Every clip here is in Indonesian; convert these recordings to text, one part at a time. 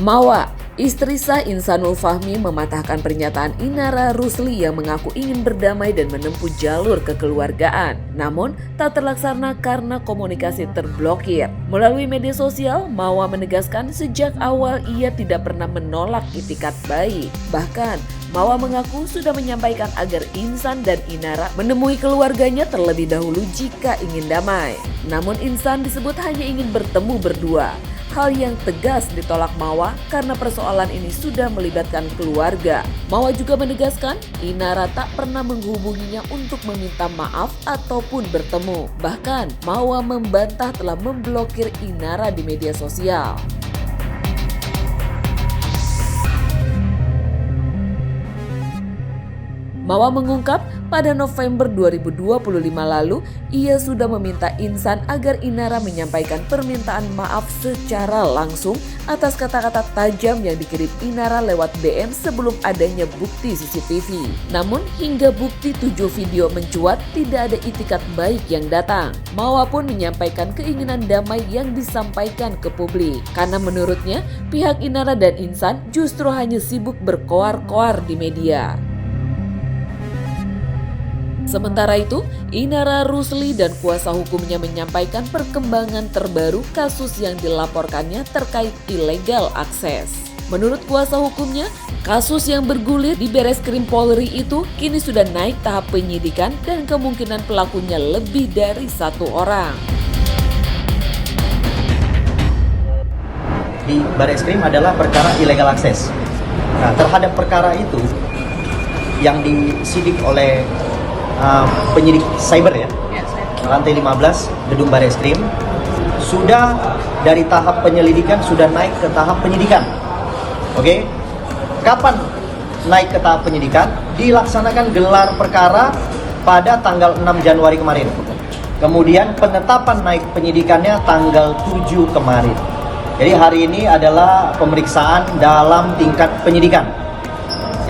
Mawa, istri sah Insanul Fahmi mematahkan pernyataan Inara Rusli yang mengaku ingin berdamai dan menempuh jalur kekeluargaan. Namun, tak terlaksana karena komunikasi terblokir. Melalui media sosial, Mawa menegaskan sejak awal ia tidak pernah menolak itikat baik. Bahkan, Mawa mengaku sudah menyampaikan agar Insan dan Inara menemui keluarganya terlebih dahulu jika ingin damai. Namun Insan disebut hanya ingin bertemu berdua. Hal yang tegas ditolak Mawa karena persoalan ini sudah melibatkan keluarga. Mawa juga menegaskan Inara tak pernah menghubunginya untuk meminta maaf ataupun bertemu. Bahkan Mawa membantah telah memblokir Inara di media sosial. Mawa mengungkap pada November 2025 lalu, ia sudah meminta Insan agar Inara menyampaikan permintaan maaf secara langsung atas kata-kata tajam yang dikirim Inara lewat DM sebelum adanya bukti CCTV. Namun hingga bukti 7 video mencuat, tidak ada itikat baik yang datang. Mawa pun menyampaikan keinginan damai yang disampaikan ke publik. Karena menurutnya, pihak Inara dan Insan justru hanya sibuk berkoar-koar di media. Sementara itu, Inara Rusli dan kuasa hukumnya menyampaikan perkembangan terbaru kasus yang dilaporkannya terkait illegal akses. Menurut kuasa hukumnya, kasus yang bergulir di Bareskrim Polri itu kini sudah naik tahap penyidikan dan kemungkinan pelakunya lebih dari 1 orang. Di Bareskrim adalah perkara illegal akses. Nah, terhadap perkara itu yang disidik oleh penyidik cyber ya, lantai 15 gedung Bareskrim, sudah dari tahap penyelidikan sudah naik ke tahap penyidikan. Oke, kapan naik ke tahap penyidikan? Dilaksanakan gelar perkara pada tanggal 6 Januari kemarin. Kemudian penetapan naik penyidikannya tanggal 7 kemarin. Jadi hari ini adalah pemeriksaan dalam tingkat penyidikan.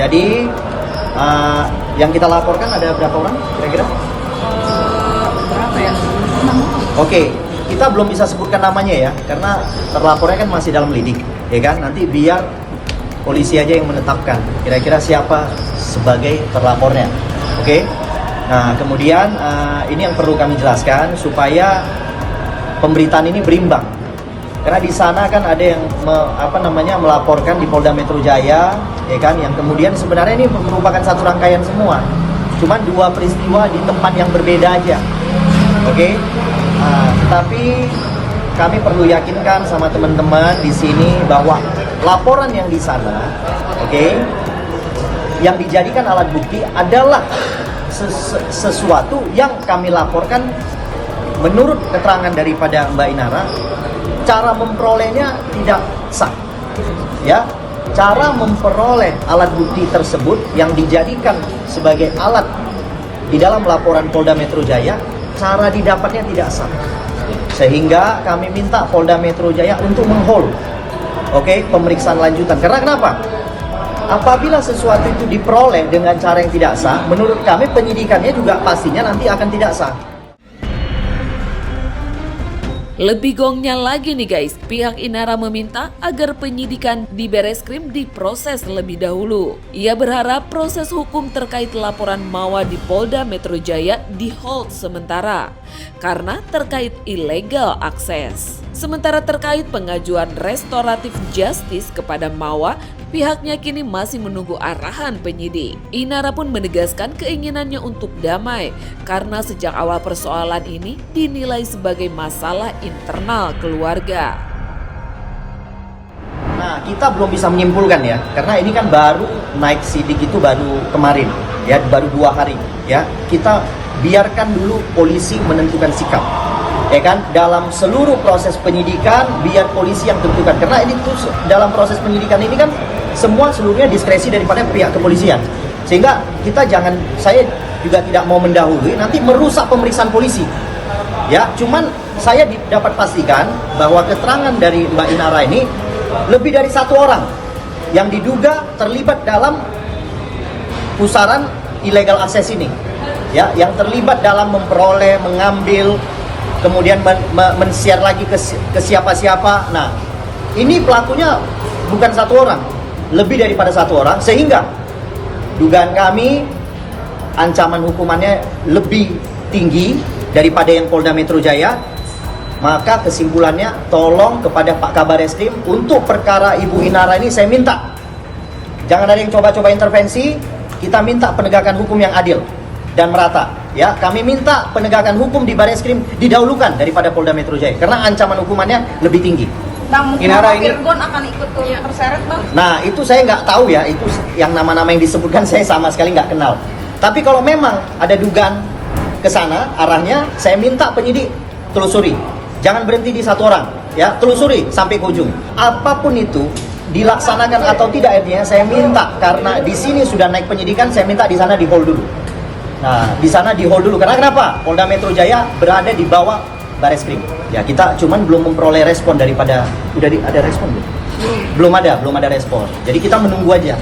Jadi yang kita laporkan ada berapa orang kira-kira? Berapa ya? 6. Oke, kita belum bisa sebutkan namanya ya, karena terlapornya kan masih dalam lidik, ya kan? Nanti biar polisi aja yang menetapkan kira-kira siapa sebagai terlapornya. Oke. Nah, kemudian ini yang perlu kami jelaskan supaya pemberitaan ini berimbang. Karena di sana kan ada yang melaporkan di Polda Metro Jaya, ya kan, yang kemudian sebenarnya ini merupakan satu rangkaian semua. Cuman 2 peristiwa di tempat yang berbeda aja. Oke. Tetapi kami perlu yakinkan sama teman-teman di sini bahwa laporan yang di sana, oke, yang dijadikan alat bukti adalah sesuatu yang kami laporkan menurut keterangan daripada Mbak Inara. Cara memperolehnya tidak sah, ya. Cara memperoleh alat bukti tersebut yang dijadikan sebagai alat di dalam laporan Polda Metro Jaya, cara didapatnya tidak sah. Sehingga kami minta Polda Metro Jaya untuk meng-hold, pemeriksaan lanjutan. Karena kenapa? Apabila sesuatu itu diperoleh dengan cara yang tidak sah, menurut kami penyidikannya juga pastinya nanti akan tidak sah. Lebih gongnya lagi nih guys, pihak Inara meminta agar penyidikan di Bareskrim diproses lebih dahulu. Ia berharap proses hukum terkait laporan Mawa di Polda Metro Jaya di-hold sementara karena terkait illegal akses. Sementara terkait pengajuan restoratif justice kepada Mawa, pihaknya kini masih menunggu arahan penyidik. Inara pun menegaskan keinginannya untuk damai karena sejak awal persoalan ini dinilai sebagai masalah internal keluarga. Nah, kita belum bisa menyimpulkan ya, karena ini kan baru naik sidik itu baru kemarin, ya, baru 2 hari, ya. Kita biarkan dulu polisi menentukan sikap, ya kan, dalam seluruh proses penyidikan biar polisi yang tentukan, karena ini tuh dalam proses penyidikan ini kan seluruhnya diskresi daripada pihak kepolisian, sehingga saya juga tidak mau mendahului nanti merusak pemeriksaan polisi, ya. Cuman saya dapat pastikan bahwa keterangan dari Mbak Inara ini lebih dari 1 orang yang diduga terlibat dalam pusaran illegal akses ini, ya, yang terlibat dalam memperoleh, mengambil, kemudian men-share lagi ke siapa-siapa. Nah, ini pelakunya bukan satu orang, lebih daripada satu orang, sehingga dugaan kami ancaman hukumannya lebih tinggi daripada yang Polda Metro Jaya. Maka kesimpulannya, tolong kepada Pak Kabar Eskrim untuk perkara Ibu Inara ini saya minta jangan ada yang coba-coba intervensi. Kita minta penegakan hukum yang adil dan merata. Ya, kami minta penegakan hukum di Bareskrim didahulukan daripada Polda Metro Jaya karena ancaman hukumannya lebih tinggi. Nah, Inara ini, Virgon akan ikut terseret bang? nah itu saya nggak tahu ya, itu yang nama-nama yang disebutkan saya sama sekali nggak kenal. Tapi kalau memang ada dugaan ke sana arahnya, saya minta penyidik telusuri. Jangan berhenti di satu orang, ya, telusuri sampai ke ujung. Apapun itu dilaksanakan atau tidak, artinya saya minta, karena di sini sudah naik penyidikan, saya minta di sana di hold dulu. Nah, di sana di hold dulu. Karena kenapa? Polda Metro Jaya berada di bawah Bareskrim. Ya, kita cuman belum memperoleh respon daripada, ada respon belum? Belum ada respon. Jadi kita menunggu aja,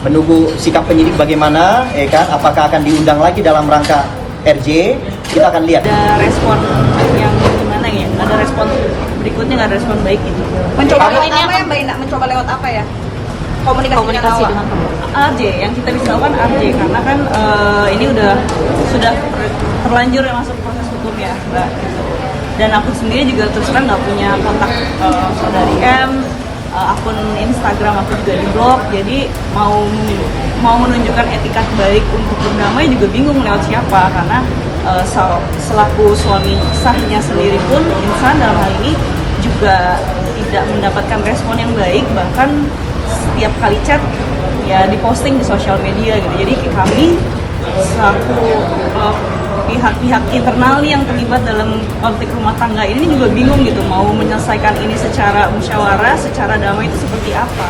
menunggu sikap penyidik bagaimana, ya kan? Apakah akan diundang lagi dalam rangka RJ? Kita akan lihat. Ada respon yang gimana ya? Ada respon berikutnya, nggak ada respon baik gitu. Mencoba Karena lewat ini apa ya Mbak Ina? Mencoba lewat apa ya? Komunikasi dengan RJ, yang kita bisa lakukan RJ karena kan ini sudah terlanjur masuk proses hukum ya, Mbak. Dan aku sendiri juga terus terang nggak punya kontak saudari M, akun Instagram aku juga di blok, jadi mau menunjukkan etika baik untuk berdamai juga bingung lewat siapa, karena selaku suami sahnya sendiri pun Insan dalam hal ini juga tidak mendapatkan respon yang baik, bahkan setiap kali chat ya diposting di sosial media gitu. Jadi kami selaku pihak-pihak internal yang terlibat dalam konflik rumah tangga ini juga bingung gitu, mau menyelesaikan ini secara musyawarah, secara damai itu seperti apa.